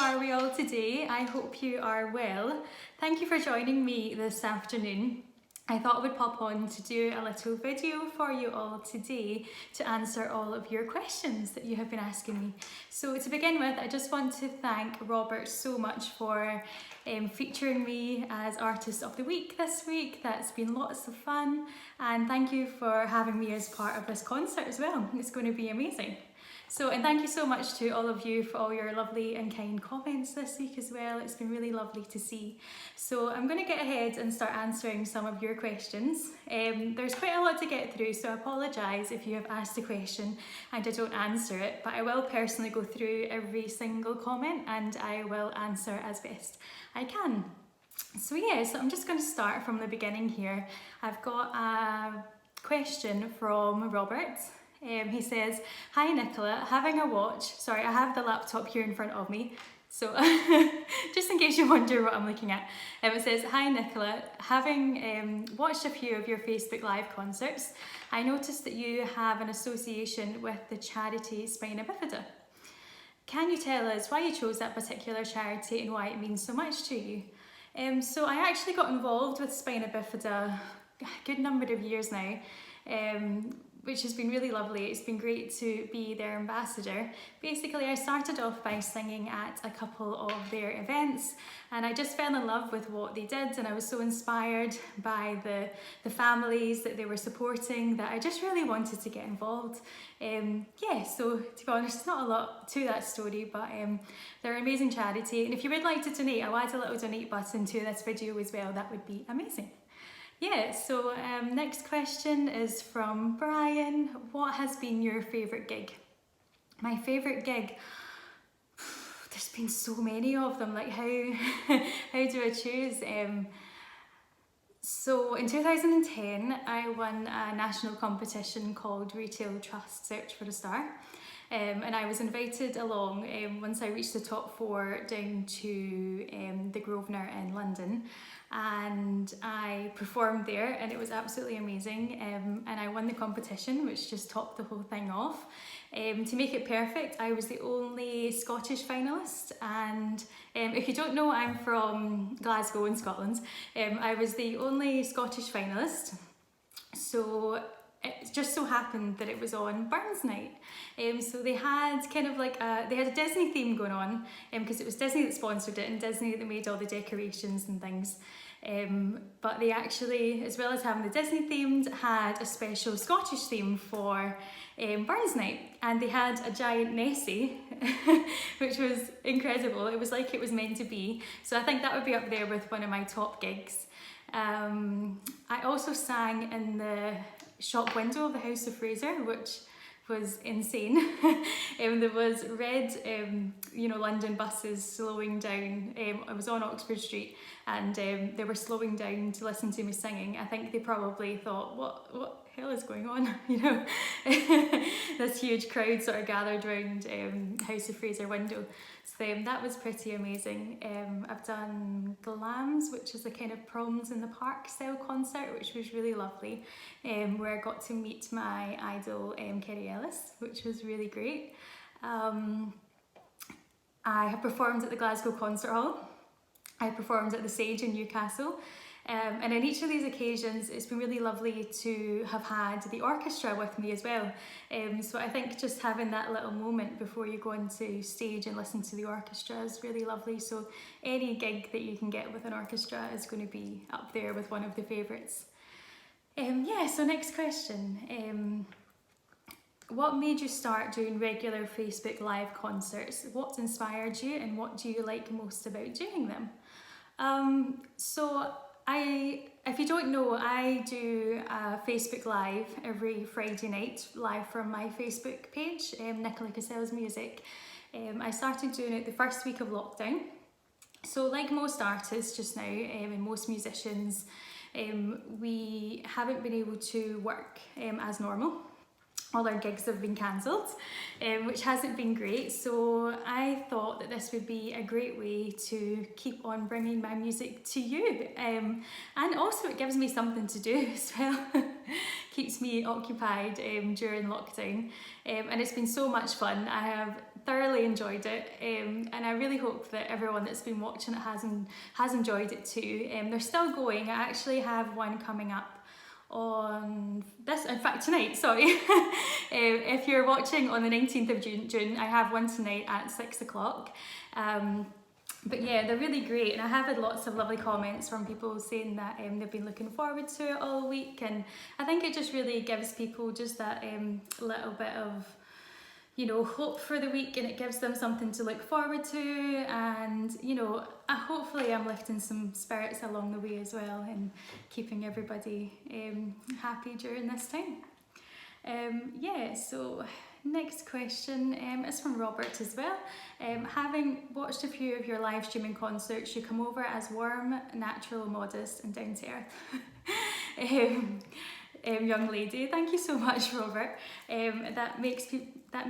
are we all today? I hope you are well. Thank you for joining me this afternoon. I thought I would pop on to do a little video for you all today to answer all of your questions that you have been asking me. So to begin with, I just want to thank Robert so much for featuring me as Artist of the Week this week. That's been lots of fun, and thank you for having me as part of this concert as well. It's going to be amazing. So, and thank you so much to all of you for all your lovely and kind comments this week as well. It's been really lovely to see. So I'm going to get ahead and start answering some of your questions. There's quite a lot to get through, so I apologise if you have asked a question and I don't answer it, but I will personally go through every single comment and I will answer as best I can. So yeah, so I'm just going to start from the beginning here. I've got a question from Robert. He says, "Hi Nicola, having a watch," sorry, I have the laptop here in front of me, so just in case you wonder what I'm looking at. It says, "Hi Nicola, having watched a few of your Facebook Live concerts, I noticed that you have an association with the charity Spina Bifida. Can you tell us why you chose that particular charity and why it means so much to you?" So I actually got involved with Spina Bifida a good number of years now, which has been really lovely. It's been great to be their ambassador. Basically, I started off by singing at a couple of their events, and I just fell in love with what they did, and I was so inspired by the families that they were supporting that I just really wanted to get involved. Yeah, so to be honest, there's not a lot to that story, but they're an amazing charity, and if you would like to donate, I'll add a little donate button to this video as well. That would be amazing. Yeah, so next question is from Brian. What has been your favourite gig? My favourite gig? There's been so many of them, like how do I choose? So in 2010, I won a national competition called Retail Trust Search for a Star. And I was invited along once I reached the top 4 down to the Grosvenor in London, and I performed there and it was absolutely amazing, and I won the competition, which just topped the whole thing off. To make it perfect, I was the only Scottish finalist, and if you don't know, I'm from Glasgow in Scotland. I was the only Scottish finalist, so it just so happened that it was on Burns Night. So they had kind of like they had a Disney theme going on, because it was Disney that sponsored it and Disney that made all the decorations and things. But they actually, as well as having the Disney themed, had a special Scottish theme for Burns Night, and they had a giant Nessie, which was incredible. It was like it was meant to be. So I think that would be up there with one of my top gigs. I also sang in the shop window of the House of Fraser, which was insane. There was red, London buses slowing down. I was on Oxford Street, and they were slowing down to listen to me singing. I think they probably thought, what hell is going on? This huge crowd sort of gathered around House of Fraser window. So that was pretty amazing. I've done Glams, which is a kind of proms in the park style concert, which was really lovely, where I got to meet my idol Kerry Ellis, which was really great. I have performed at the Glasgow Concert Hall. I performed at the Sage in Newcastle. And in each of these occasions, it's been really lovely to have had the orchestra with me as well. So I think just having that little moment before you go onto stage and listen to the orchestra is really lovely. So any gig that you can get with an orchestra is going to be up there with one of the favourites. Yeah, so next question. What made you start doing regular Facebook Live concerts? What inspired you, and what do you like most about doing them? If you don't know, I do a Facebook Live every Friday night, live from my Facebook page, Nicola Cassells Music. I started doing it the first week of lockdown. So like most artists just now, and most musicians, we haven't been able to work as normal. All our gigs have been cancelled, which hasn't been great. So I thought that this would be a great way to keep on bringing my music to you. And also it gives me something to do as well. keeps me occupied during lockdown, and it's been so much fun. I have thoroughly enjoyed it, and I really hope that everyone that's been watching it has enjoyed it too. They're still going. I actually have one coming up on this, in fact tonight, sorry. If you're watching on the 19th of June, I have one tonight at 6 o'clock. But yeah, they're really great, and I have had lots of lovely comments from people saying that they've been looking forward to it all week, and I think it just really gives people just that little bit of, you know, hope for the week, and it gives them something to look forward to, and you know, hopefully I'm lifting some spirits along the way as well and keeping everybody happy during this time. Yeah, so next question is from Robert as well. Having watched a few of your live streaming concerts, you come over as warm, natural, modest and down to earth. Young lady, thank you so much, Robert. That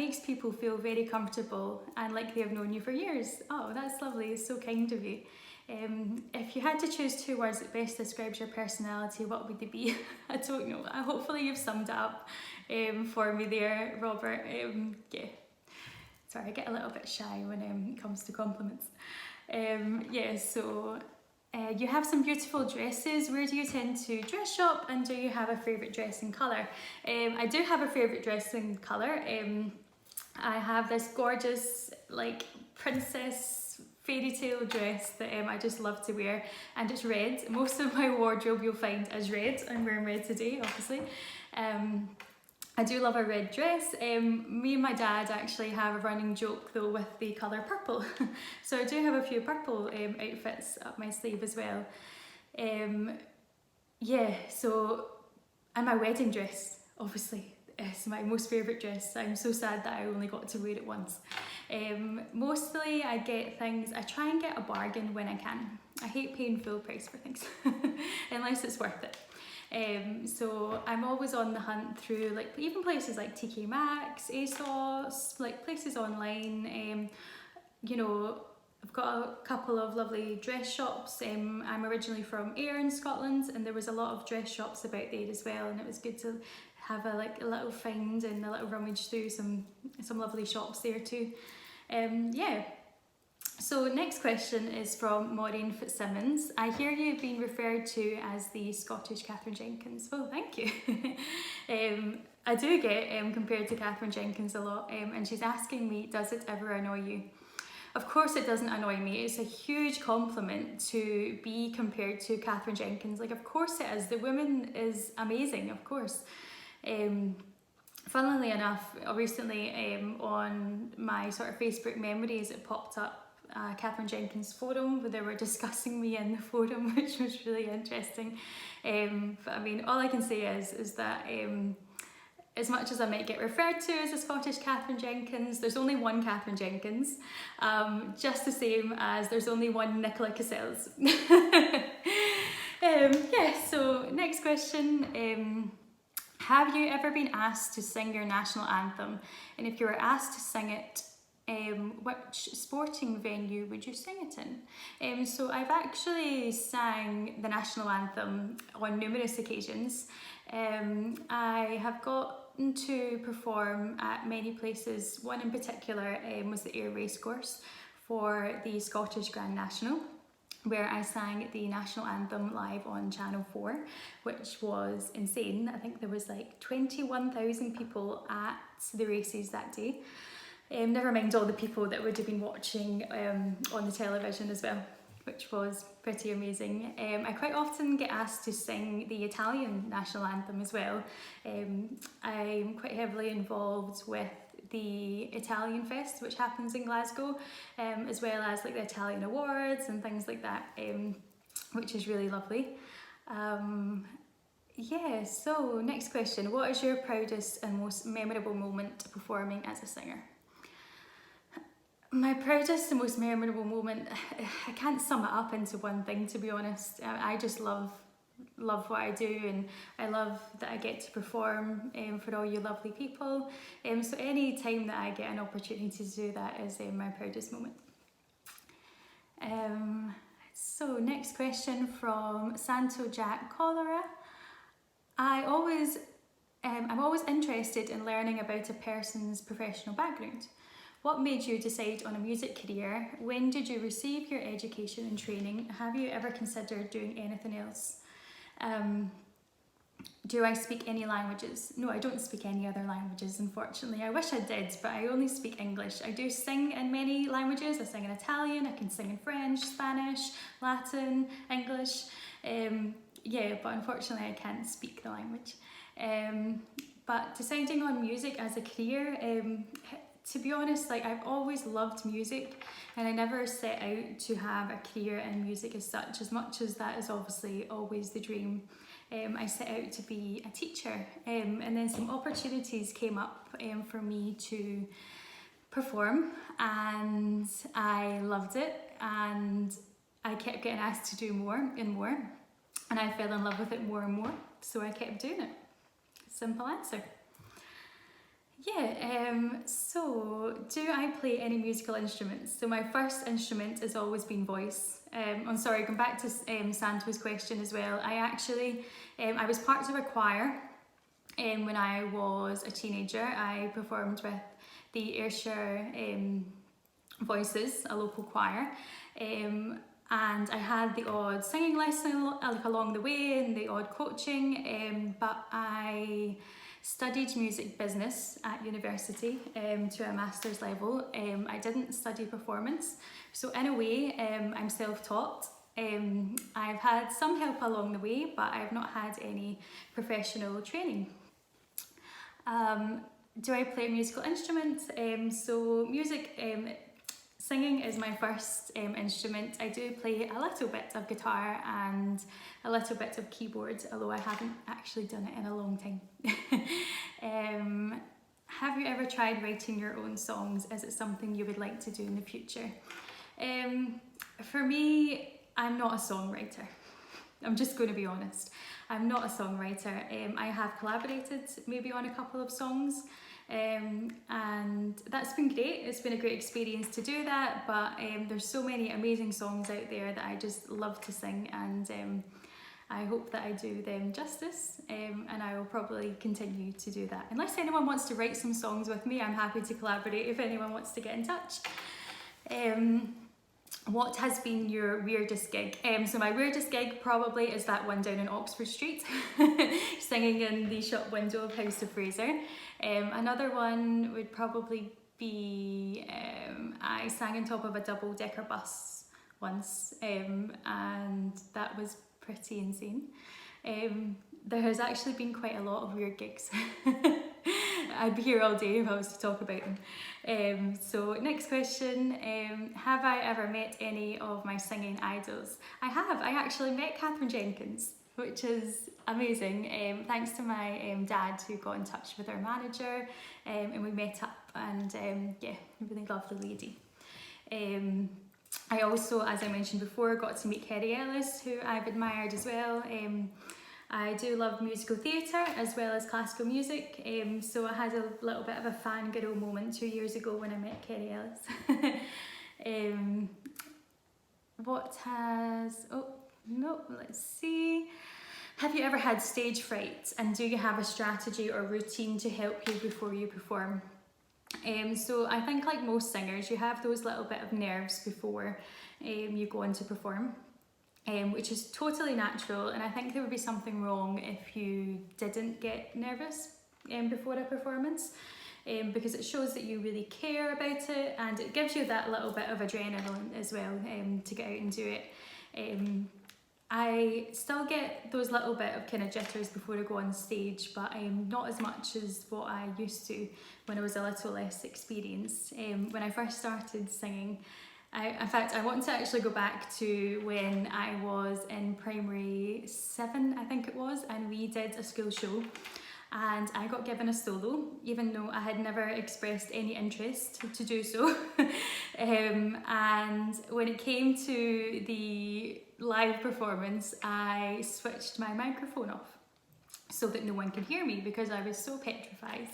makes people feel very comfortable and like they have known you for years. Oh, that's lovely, it's so kind of you. If you had to choose 2 words that best describes your personality, what would they be? I don't know. Hopefully you've summed it up for me there, Robert. Yeah. Sorry, I get a little bit shy when it comes to compliments. Yeah, so you have some beautiful dresses. Where do you tend to dress shop, and do you have a favourite dressing colour? I do have a favourite dressing colour. I have this gorgeous like princess fairy tale dress that I just love to wear, and it's red. Most of my wardrobe you'll find is red. I'm wearing red today, obviously. I do love a red dress. Me and my dad actually have a running joke though with the colour purple. So I do have a few purple outfits up my sleeve as well. Yeah, so, and my wedding dress, obviously, is my most favourite dress. I'm so sad that I only got to wear it once. Mostly I get things, I try and get a bargain when I can. I hate paying full price for things, unless it's worth it. So I'm always on the hunt through like even places like TK Maxx, ASOS, like places online. You know, I've got a couple of lovely dress shops. I'm originally from Ayr in Scotland, and there was a lot of dress shops about there as well, and it was good to have a little find and a little rummage through some lovely shops there too. Yeah. So next question is from Maureen Fitzsimmons. I hear you've been referred to as the Scottish Catherine Jenkins. Oh, thank you. I do get compared to Catherine Jenkins a lot, and she's asking me, does it ever annoy you? Of course it doesn't annoy me. It's a huge compliment to be compared to Catherine Jenkins. Like, of course it is. The woman is amazing, of course. Funnily enough, recently on my sort of Facebook memories, it popped up Catherine Jenkins forum where they were discussing me in the forum, which was really interesting. But I mean, all I can say is that as much as I might get referred to as a Scottish Catherine Jenkins, there's only one Catherine Jenkins, just the same as there's only one Nicola Cassells. Yeah, so next question. Have you ever been asked to sing your national anthem? And if you were asked to sing it, which sporting venue would you sing it in? So I've actually sang the national anthem on numerous occasions. I have gotten to perform at many places. One in particular was the Ayr Racecourse for the Scottish Grand National, where I sang the national anthem live on Channel 4, which was insane. I think there was like 21,000 people at the races that day. Never mind all the people that would have been watching on the television as well, which was pretty amazing. I quite often get asked to sing the Italian national anthem as well. I'm quite heavily involved with the Italian Fest, which happens in Glasgow, as well as like the Italian Awards and things like that, which is really lovely. Yeah, so next question. What is your proudest and most memorable moment performing as a singer? My proudest and most memorable moment, I can't sum it up into one thing, to be honest. I just love what I do, and I love that I get to perform for all you lovely people. So any time that I get an opportunity to do that is my proudest moment. So next question from Santo Jack Cholera. I always I'm always interested in learning about a person's professional background. What made you decide on a music career? When did you receive your education and training? Have you ever considered doing anything else? Do I speak any languages? No, I don't speak any other languages, unfortunately. I wish I did, but I only speak English. I do sing in many languages. I sing in Italian, I can sing in French, Spanish, Latin, English. But unfortunately I can't speak the language. But deciding on music as a career, to be honest, like I've always loved music and I never set out to have a career in music as much as that is obviously always the dream. I set out to be a teacher, and then some opportunities came up for me to perform, and I loved it, and I kept getting asked to do more and more, and I fell in love with it more and more, so I kept doing it. Simple answer. So do I play any musical instruments? So my first instrument has always been voice. I'm sorry, going back to Santo's question as well. I was part of a choir when I was a teenager. I performed with the Ayrshire Voices, a local choir. And I had the odd singing lesson along the way and the odd coaching, but I studied music business at university to a master's level. I didn't study performance, so in a way I'm self-taught. I've had some help along the way, but I've not had any professional training. Do I play a musical instrument? Singing is my first instrument. I do play a little bit of guitar and a little bit of keyboard, although I haven't actually done it in a long time. Have you ever tried writing your own songs? Is it something you would like to do in the future? For me, I'm not a songwriter. I'm just going to be honest. I'm not a songwriter. I have collaborated maybe on a couple of songs. And that's been great. It's been a great experience to do that, but there's so many amazing songs out there that I just love to sing, and I hope that I do them justice, and I will probably continue to do that. Unless anyone wants to write some songs with me, I'm happy to collaborate if anyone wants to get in touch. What has been your weirdest gig? So my weirdest gig probably is that one down in Oxford Street, singing in the shop window of House of Fraser. Another one would probably be, I sang on top of a double-decker bus once, and that was pretty insane. There has actually been quite a lot of weird gigs. I'd be here all day if I was to talk about them. So next question, have I ever met any of my singing idols? I have. I actually met Catherine Jenkins, which is amazing. Thanks to my dad who got in touch with our manager, and we met up, and really lovely lady. I also, as I mentioned before, got to meet Kerry Ellis, who I've admired as well. I do love musical theatre as well as classical music, so I had a little bit of a fangirl moment 2 years ago when I met Kerry Ellis. Let's see. Have you ever had stage fright, and do you have a strategy or routine to help you before you perform? So I think, like most singers, you have those little bit of nerves before you go on to perform. Which is totally natural, and I think there would be something wrong if you didn't get nervous before a performance, because it shows that you really care about it, and it gives you that little bit of adrenaline as well to get out and do it. I still get those little bit of kind of jitters before I go on stage, but not as much as what I used to when I was a little less experienced. When I first started singing, in fact, I want to actually go back to when I was in primary 7, I think it was, and we did a school show, and I got given a solo, even though I had never expressed any interest to do so. And when it came to the live performance, I switched my microphone off so that no one could hear me, because I was so petrified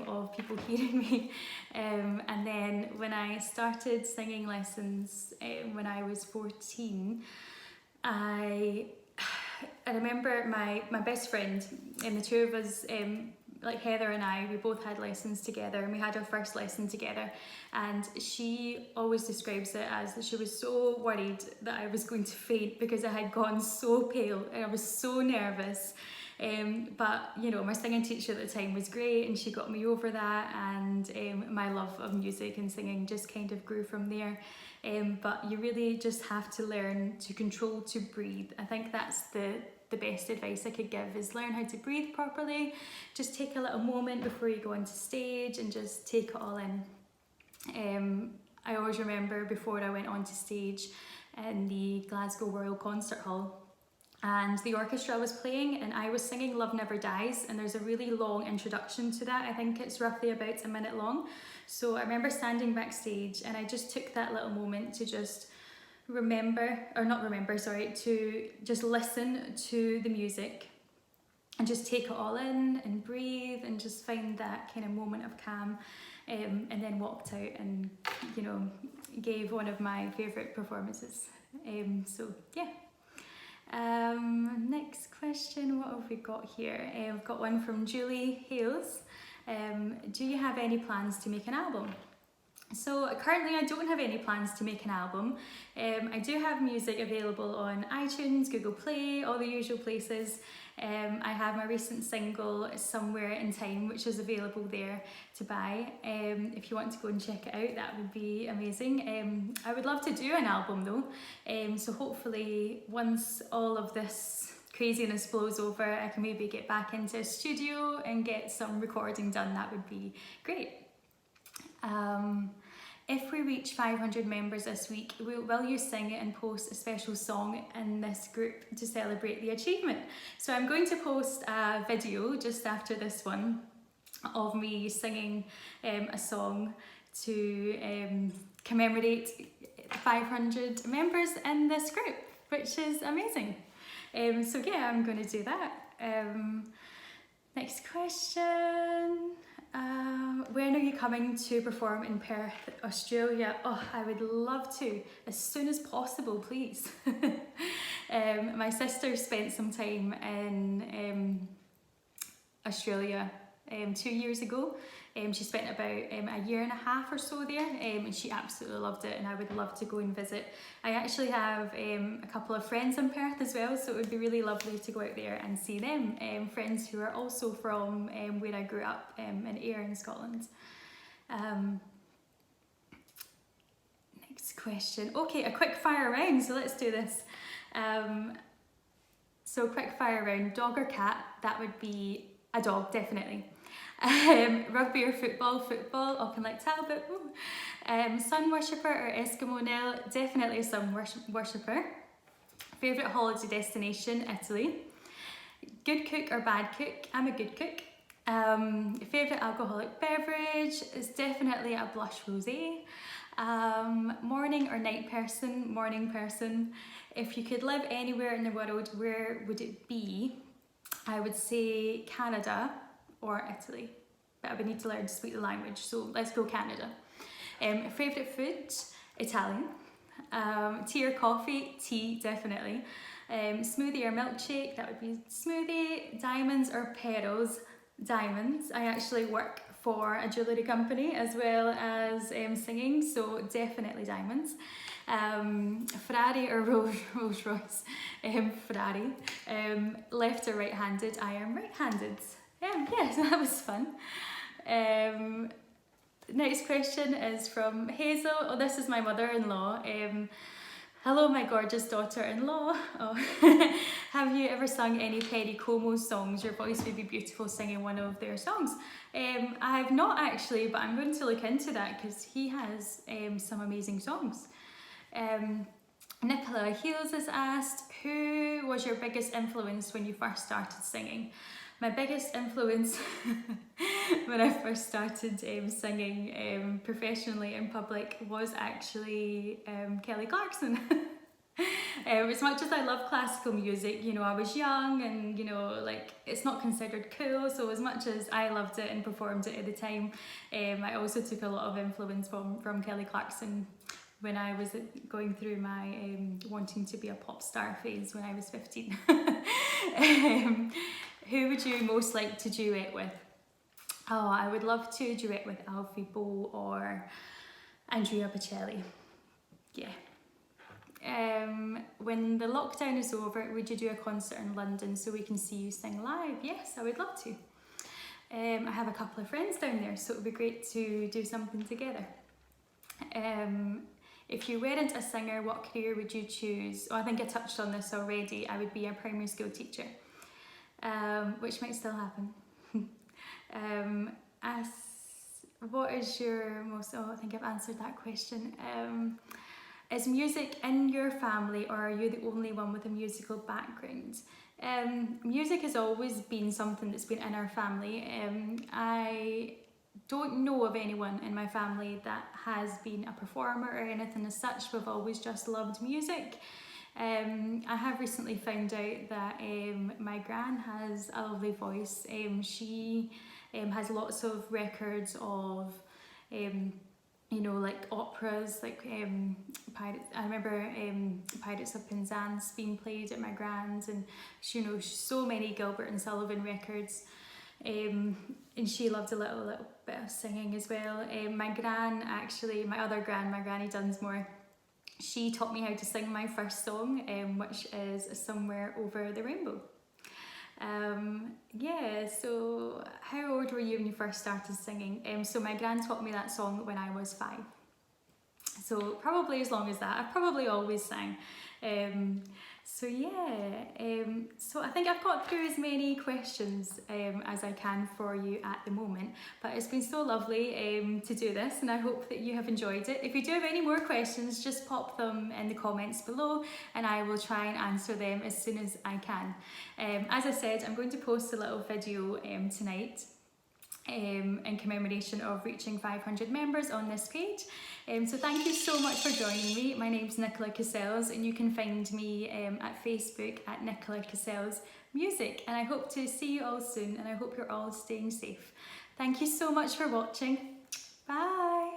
of people hearing me. And then when I started singing lessons when I was 14, I I remember my best friend, and the two of us, like Heather and I, we both had lessons together, and we had our first lesson together, and she always describes it as that she was so worried that I was going to faint because I had gone so pale and I was so nervous. But you know, my singing teacher at the time was great, and she got me over that, and my love of music and singing just kind of grew from there. But you really just have to learn to control, to breathe. I think that's the best advice I could give, is learn how to breathe properly. Just take a little moment before you go onto stage and just take it all in. I always remember before I went onto stage in the Glasgow Royal Concert Hall, and the orchestra was playing and I was singing Love Never Dies, and there's a really long introduction to that. I think it's roughly about a minute long. So I remember standing backstage and I just took that little moment to just to just listen to the music and just take it all in and breathe and just find that kind of moment of calm, and then walked out and, you know, gave one of my favourite performances. So yeah. Next question, what have we got here? We've got one from Julie Hales. Do you have any plans to make an album? So currently I don't have any plans to make an album. I do have music available on iTunes, Google Play, all the usual places. I have my recent single, Somewhere in Time, which is available there to buy. If you want to go and check it out, that would be amazing. I would love to do an album though. So hopefully once all of this craziness blows over, I can maybe get back into a studio and get some recording done. That would be great. If we reach 500 members this week, will you sing and post a special song in this group to celebrate the achievement? So I'm going to post a video just after this one of me singing a song to commemorate 500 members in this group, which is amazing. So yeah, I'm going to do that. Next question. When are you coming to perform in Perth, Australia? Oh, I would love to, as soon as possible, please. My sister spent some time in Australia 2 years ago. She spent about a year and a half or so there, and she absolutely loved it, and I would love to go and visit. I actually have a couple of friends in Perth as well, so it would be really lovely to go out there and see them. Friends who are also from where I grew up in Ayr in Scotland. Next question. Okay, a quick fire round, so let's do this. So quick fire round, dog or cat? That would be a dog, definitely. Rugby or football? Football, Auchinleck Talbot. Sun worshipper or Eskimo Nell? Definitely a sun worshipper. Favourite holiday destination? Italy. Good cook or bad cook? I'm a good cook. Favourite alcoholic beverage is definitely a blush rosé. Morning or night person? Morning person. If you could live anywhere in the world, where would it be? I would say Canada or Italy, but I would need to learn to speak the language, so let's go Canada. Favourite food? Italian. Tea or coffee? Tea, definitely. Smoothie or milkshake? That would be smoothie. Diamonds or pearls? Diamonds. I actually work for a jewellery company as well as singing, so definitely diamonds. Ferrari or Rolls Royce? Ferrari. Left or right-handed? I am right-handed. Yes, that was fun. Next question is from Hazel. Oh, this is my mother-in-law. Hello, my gorgeous daughter-in-law. Oh. Have you ever sung any Perry Como songs? Your voice would be beautiful singing one of their songs. I have not actually, but I'm going to look into that because he has some amazing songs. Nicola Cassells has asked, who was your biggest influence when you first started singing? My biggest influence when I first started singing professionally in public was actually Kelly Clarkson. As much as I love classical music, you know, I was young and, you know, like, it's not considered cool, so as much as I loved it and performed it at the time, I also took a lot of influence from Kelly Clarkson when I was going through my wanting to be a pop star phase when I was 15. Who would you most like to duet with? Oh, I would love to duet with Alfie Boe or Andrea Bocelli. Yeah. When the lockdown is over, would you do a concert in London so we can see you sing live? Yes, I would love to. I have a couple of friends down there, so it would be great to do something together. If you weren't a singer, what career would you choose? Oh, I think I touched on this already. I would be a primary school teacher, which might still happen. What is your most, oh, I think I've answered that question. Is music in your family, or are you the only one with a musical background? Music has always been something that's been in our family. I don't know of anyone in my family that has been a performer or anything as such. We've always just loved music. I have recently found out that my gran has a lovely voice. She has lots of records of you know, like operas, like Pirates. I remember Pirates of Penzance being played at my gran's, and she, you know, so many Gilbert and Sullivan records. And she loved a little bit of singing as well. My gran, actually, my other gran, my Granny Dunsmore, she taught me how to sing my first song, which is Somewhere Over the Rainbow. Yeah, so how old were you when you first started singing? So my gran taught me that song when I was 5. So probably as long as that. I've probably always sang. So yeah, so I think I've got through as many questions as I can for you at the moment, but it's been so lovely to do this, and I hope that you have enjoyed it. If you do have any more questions, just pop them in the comments below and I will try and answer them as soon as I can. As I said, I'm going to post a little video tonight in commemoration of reaching 500 members on this page. So thank you so much for joining me. My name's Nicola Cassells, and you can find me at Facebook at Nicola Cassells Music, and I hope to see you all soon, and I hope you're all staying safe. Thank you so much for watching. Bye.